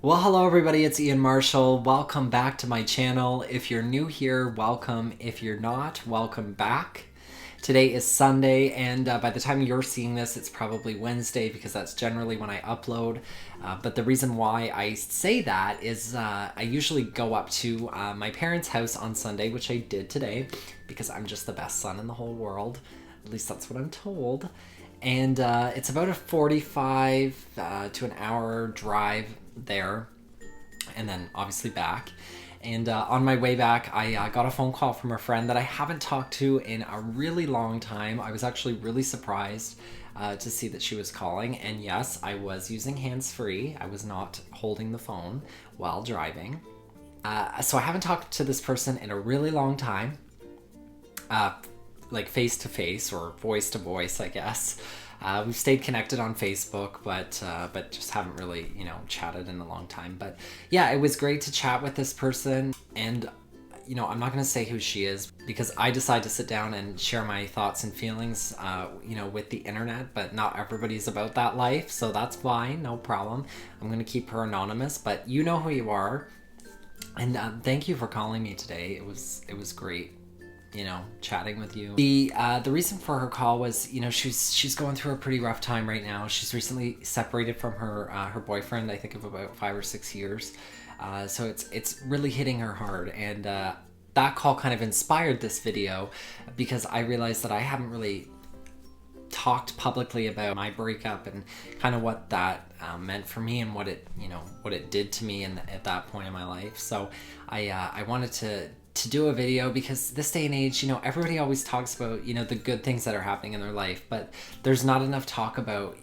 Well, hello everybody, it's Ian Marshall. Welcome back to my channel. If you're new here, welcome. If you're not, welcome back. Today is Sunday, and by the time you're seeing this, it's probably Wednesday because that's generally when I upload. But the reason why I say that is I usually go up to my parents' house on Sunday, which I did today because I'm just the best son in the whole world. At least that's what I'm told. And it's about a 45 to an hour drive there, and then obviously back. And on my way back, I got a phone call from a friend that I haven't talked to in a really long time. I was actually really surprised to see that she was calling. And yes, I was using hands-free. I was not holding the phone while driving. So I haven't talked to this person in a really long time. Like face-to-face or voice-to-voice, I guess. We've stayed connected on Facebook, but just haven't really, chatted in a long time. But yeah, it was great to chat with this person. And, I'm not going to say who she is because I decide to sit down and share my thoughts and feelings, with the internet. But not everybody's about that life, so that's fine, no problem. I'm going to keep her anonymous, but you know who you are. And thank you for calling me today. It was great. Chatting with you. The reason for her call was, she's going through a pretty rough time right now. She's recently separated from her boyfriend, I think of about 5 or 6 years. So it's really hitting her hard. And that call kind of inspired this video because I realized that I haven't really talked publicly about my breakup and kind of what that meant for me and what it did to me at that point in my life. So I wanted to do a video because this day and age, everybody always talks about, the good things that are happening in their life, but there's not enough talk about,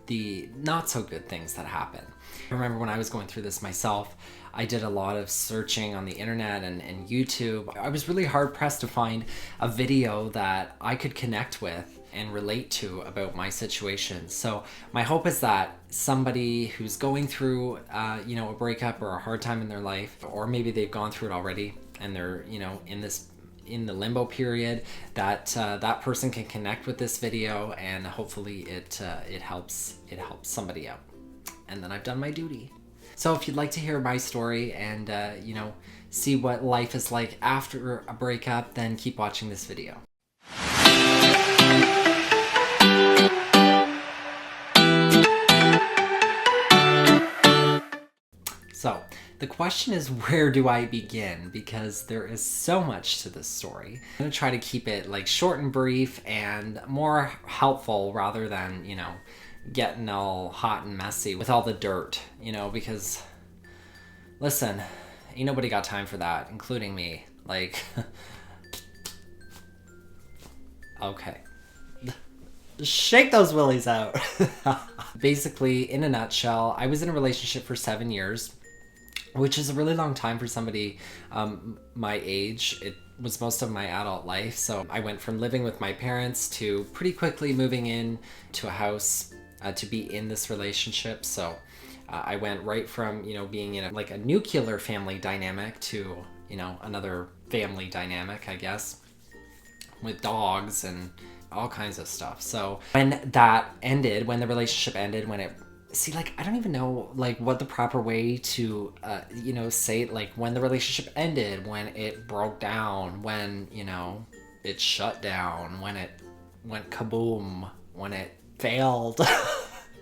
the not so good things that happen. I remember when I was going through this myself, I did a lot of searching on the internet and YouTube. I was really hard pressed to find a video that I could connect with and relate to about my situation. So my hope is that somebody who's going through, a breakup or a hard time in their life, or maybe they've gone through it already and they're, in the limbo period, that that person can connect with this video and hopefully it helps somebody out. And then I've done my duty. So if you'd like to hear my story and, see what life is like after a breakup, then keep watching this video. So the question is, where do I begin? Because there is so much to this story. I'm going to try to keep it short and brief and more helpful rather than, getting all hot and messy with all the dirt, because listen, ain't nobody got time for that, including me. Okay. Shake those willies out. Basically, in a nutshell, I was in a relationship for 7 years, which is a really long time for somebody my age. It was most of my adult life. So I went from living with my parents to pretty quickly moving in to a house to be in this relationship. So I went right from, being in a nuclear family dynamic to, another family dynamic, I guess, with dogs and all kinds of stuff. So when that ended, when the relationship ended, I don't even know what the proper way to say it, when the relationship ended, when it broke down, when it shut down, when it went kaboom, when it failed,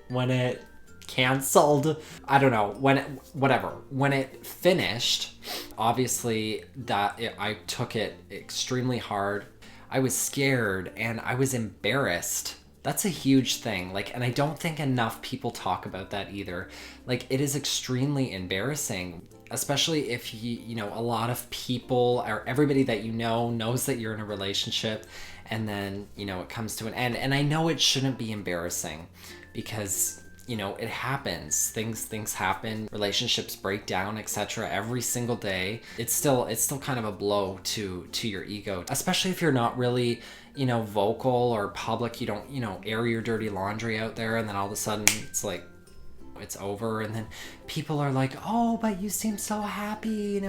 when it canceled, I don't know, when it finished. Obviously I took it extremely hard. I was scared and I was embarrassed. That's a huge thing. And I don't think enough people talk about that either. It is extremely embarrassing, especially if a lot of people or everybody that knows that you're in a relationship and then, it comes to an end. And I know it shouldn't be embarrassing because, it happens. Things happen, relationships break down, etc. every single day. It's still kind of a blow to your ego, especially if you're not really, vocal or public. You don't, air your dirty laundry out there, and then all of a sudden it's over, and then people are like, oh, but you seem so happy,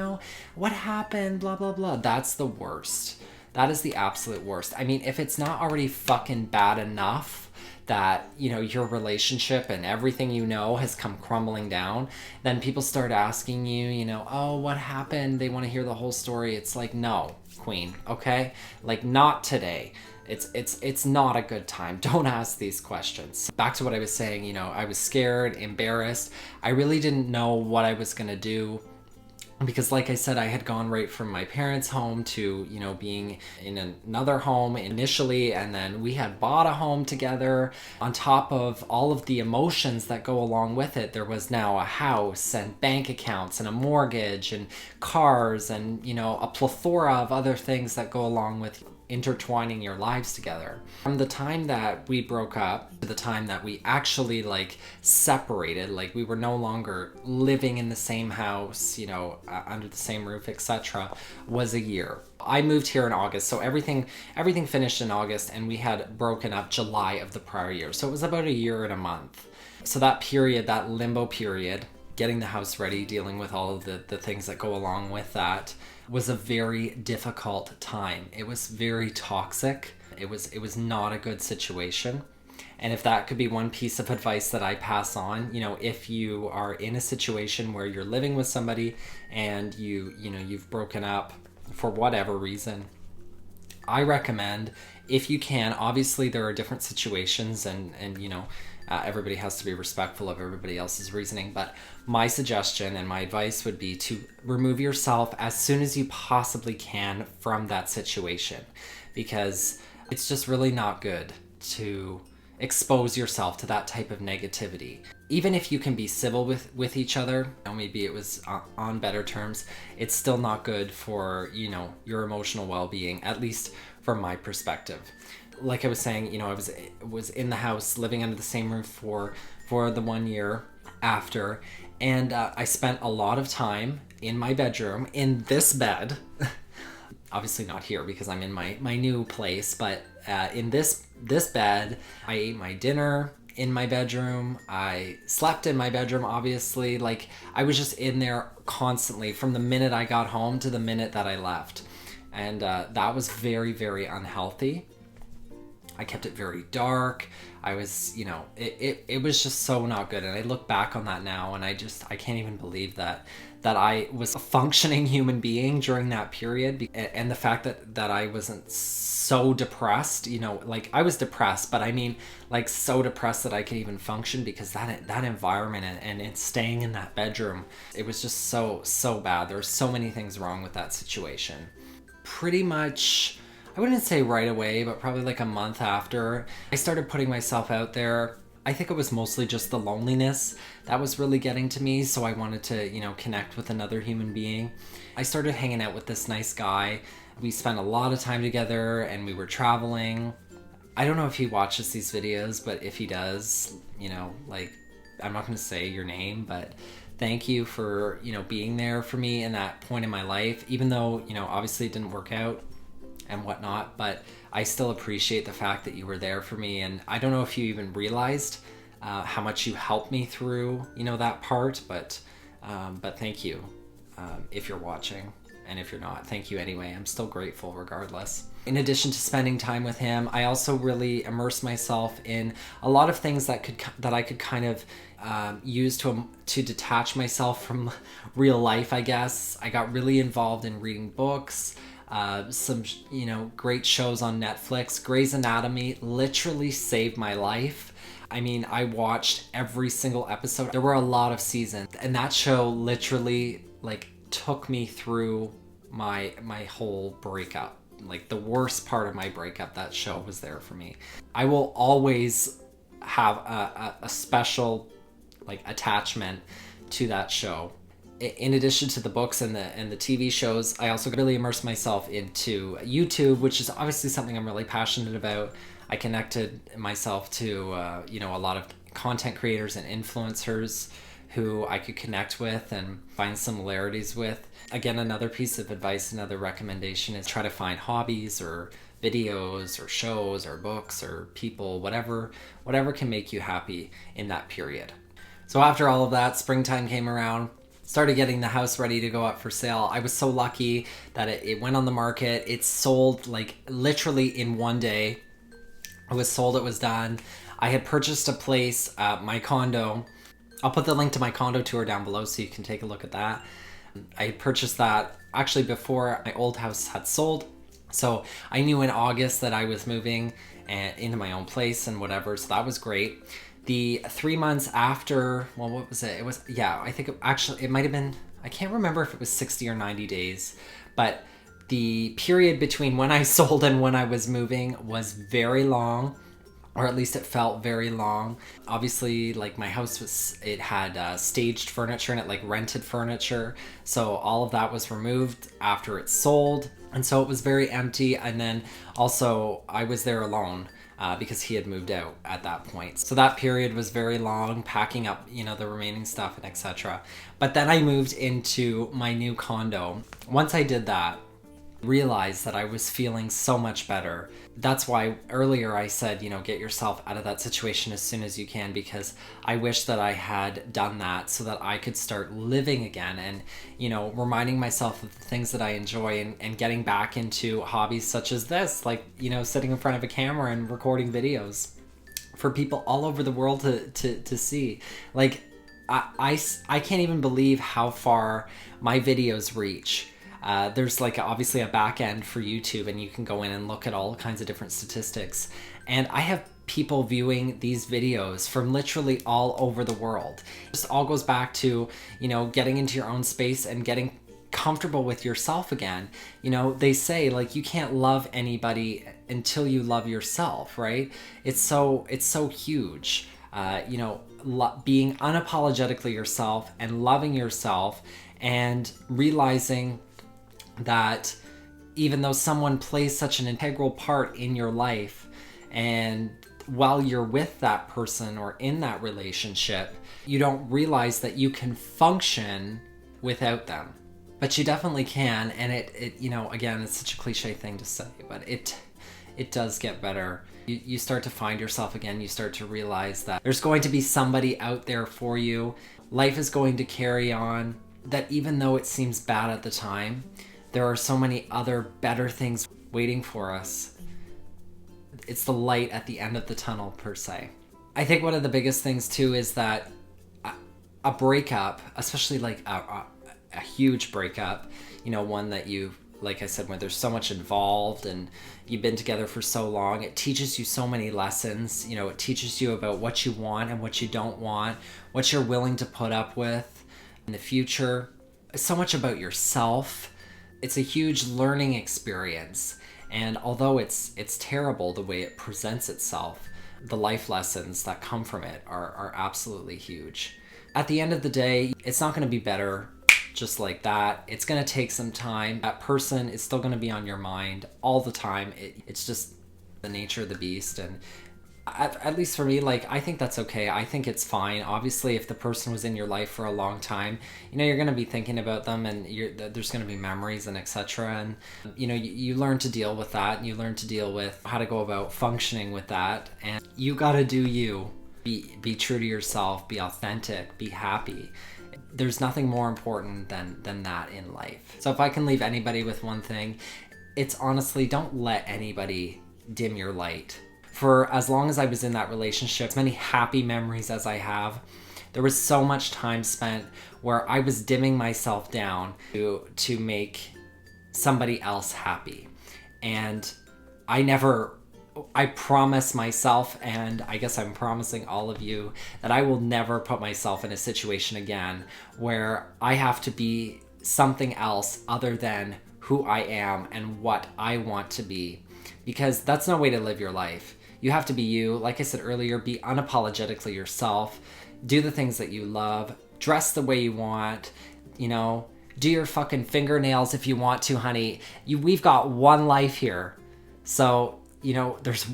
what happened, blah blah blah. That's the worst. That is the absolute worst. I mean, if it's not already fucking bad enough that, you know, your relationship and everything you know has come crumbling down, then people start asking you, you know, oh, what happened? They want to hear the whole story. It's like, no, queen, okay? Like, not today. It's not a good time. Don't ask these questions. Back to what I was saying, you know, I was scared, embarrassed. I really didn't know what I was going to do, because like I said, I had gone right from my parents' home to, you know, being in another home initially, and then we had bought a home together. On top of all of the emotions that go along with it, there was now a house and bank accounts and a mortgage and cars and, you know, a plethora of other things that go along with intertwining your lives together. From the time that we broke up to the time that we actually like separated, like we were no longer living in the same house, you know, under the same roof, etc., was a year. I moved here in August, so everything finished in August, and we had broken up July of the prior year. So it was about a year and a month. So that period, that limbo period, getting the house ready, dealing with all of the things that go along with that, was a very difficult time. It was very toxic. It was not a good situation. And if that could be one piece of advice that I pass on, you know, if you are in a situation where you're living with somebody and you've broken up for whatever reason, I recommend, if you can, obviously there are different situations, and you know, everybody has to be respectful of everybody else's reasoning, but my suggestion and my advice would be to remove yourself as soon as you possibly can from that situation, because it's just really not good to expose yourself to that type of negativity. Even if you can be civil with each other, you know, maybe it was on better terms, it's still not good for, you know, your emotional well-being, at least from my perspective. Like I was saying, you know, I was in the house living under the same roof for the 1 year after, and I spent a lot of time in my bedroom in this bed. Obviously not here because I'm in my new place, but in this bed, I ate my dinner in my bedroom. I slept in my bedroom, obviously. Like, I was just in there constantly from the minute I got home to the minute that I left. And that was very, very unhealthy. I kept it very dark. I was, you know, it was just so not good. And I look back on that now, and I can't even believe that I was a functioning human being during that period. And the fact that I wasn't so depressed, you know, like I was depressed, but I mean like so depressed that I could even function, because that environment and it's staying in that bedroom, it was just so bad. There were so many things wrong with that situation. Pretty much, I wouldn't say right away, but probably like a month after, I started putting myself out there. I think it was mostly just the loneliness that was really getting to me, so I wanted to, you know, connect with another human being. I started hanging out with this nice guy. We spent a lot of time together, and we were traveling. I don't know if he watches these videos, but if he does, you know, like, I'm not going to say your name, but thank you for, you know, being there for me in that point in my life, even though, you know, obviously it didn't work out and whatnot, but I still appreciate the fact that you were there for me. And I don't know if you even realized how much you helped me through, you know, that part, but thank you if you're watching, and if you're not, thank you anyway. I'm still grateful regardless. In addition to spending time with him, I also really immersed myself in a lot of things that I could kind of use to detach myself from real life, I guess. I got really involved in reading books. Some, you know, great shows on Netflix. Grey's Anatomy literally saved my life. I mean, I watched every single episode. There were a lot of seasons, and that show literally like took me through my whole breakup. Like the worst part of my breakup, that show was there for me. I will always have a special like attachment to that show. In addition to the books and the TV shows, I also really immersed myself into YouTube, which is obviously something I'm really passionate about. I connected myself to you know, a lot of content creators and influencers who I could connect with and find similarities with. Again, another piece of advice, another recommendation is try to find hobbies or videos or shows or books or people, whatever can make you happy in that period. So after all of that, springtime came around. Started getting the house ready to go up for sale. I was so lucky that it went on the market. It sold like literally in one day. It was sold, it was done. I had purchased a place at my condo. I'll put the link to my condo tour down below so you can take a look at that. I had purchased that actually before my old house had sold. So I knew in August that I was moving into my own place and whatever. So that was great. The 3 months after, well, what was it? It was, yeah, I think it might have been, I can't remember if it was 60 or 90 days, but the period between when I sold and when I was moving was very long, or at least it felt very long. Obviously, like my house it had staged furniture and it like rented furniture. So all of that was removed after it sold. And so it was very empty. And then also I was there alone because he had moved out at that point. So that period was very long, packing up, the remaining stuff and etc. But then I moved into my new condo. Once I did that, realized that I was feeling so much better. That's why earlier I said, get yourself out of that situation as soon as you can, because I wish that I had done that so that I could start living again and, reminding myself of the things that I enjoy and getting back into hobbies such as this, like, sitting in front of a camera and recording videos for people all over the world to see. Like, I can't even believe how far my videos reach. There's like obviously a back end for YouTube and you can go in and look at all kinds of different statistics. And I have people viewing these videos from literally all over the world. This all goes back to, getting into your own space and getting comfortable with yourself again. They say like you can't love anybody until you love yourself, right? It's so huge. Being unapologetically yourself and loving yourself and realizing that even though someone plays such an integral part in your life, and while you're with that person or in that relationship, you don't realize that you can function without them. But you definitely can, and it again, it's such a cliche thing to say, but it does get better. You start to find yourself again. You start to realize that there's going to be somebody out there for you. Life is going to carry on, that even though it seems bad at the time, there are so many other better things waiting for us. It's the light at the end of the tunnel, per se. I think one of the biggest things too is that a breakup, especially like a huge breakup, one that like I said, when there's so much involved and you've been together for so long, it teaches you so many lessons. It teaches you about what you want and what you don't want, what you're willing to put up with in the future. It's so much about yourself. It's a huge learning experience. And although it's terrible the way it presents itself, the life lessons that come from it are absolutely huge. At the end of the day, it's not going to be better just like that. It's going to take some time. That person is still going to be on your mind all the time. It's just the nature of the beast. And at least for me, like, I think that's okay. I think it's fine. Obviously, if the person was in your life for a long time, you're going to be thinking about them, and there's going to be memories and etc. And you learn to deal with that, and you learn to deal with how to go about functioning with that. And you got to do you. Be true to yourself. Be authentic. Be happy. There's nothing more important than that in life. So if I can leave anybody with one thing, it's honestly, don't let anybody dim your light. For as long as I was in that relationship, as many happy memories as I have, there was so much time spent where I was dimming myself down to make somebody else happy. And I promise myself, and I guess I'm promising all of you, that I will never put myself in a situation again where I have to be something else other than who I am and what I want to be. Because that's no way to live your life. You have to be you. Like I said earlier, be unapologetically yourself. Do the things that you love. Dress the way you want. Do your fucking fingernails if you want to, honey. We've got one life here. So, there's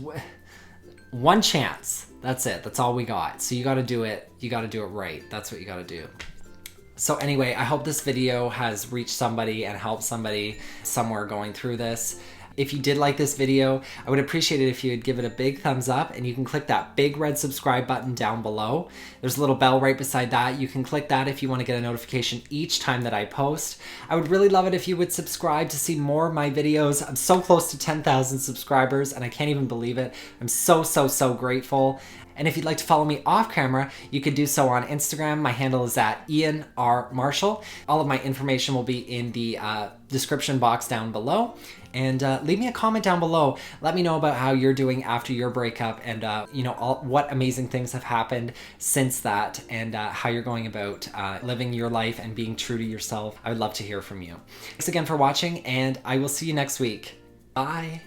one chance. That's it. That's all we got. So you got to do it. You got to do it right. That's what you got to do. So anyway, I hope this video has reached somebody and helped somebody somewhere going through this. If you did like this video, I would appreciate it if you would give it a big thumbs up, and you can click that big red subscribe button down below. There's a little bell right beside that. You can click that if you want to get a notification each time that I post. I would really love it if you would subscribe to see more of my videos. I'm so close to 10,000 subscribers and I can't even believe it. I'm so grateful. And if you'd like to follow me off camera, you could do so on Instagram. My handle is at Ian R. Marshall. All of my information will be in the description box down below. And leave me a comment down below. Let me know about how you're doing after your breakup, and what amazing things have happened since that, and how you're going about living your life and being true to yourself. I would love to hear from you. Thanks again for watching, and I will see you next week. Bye.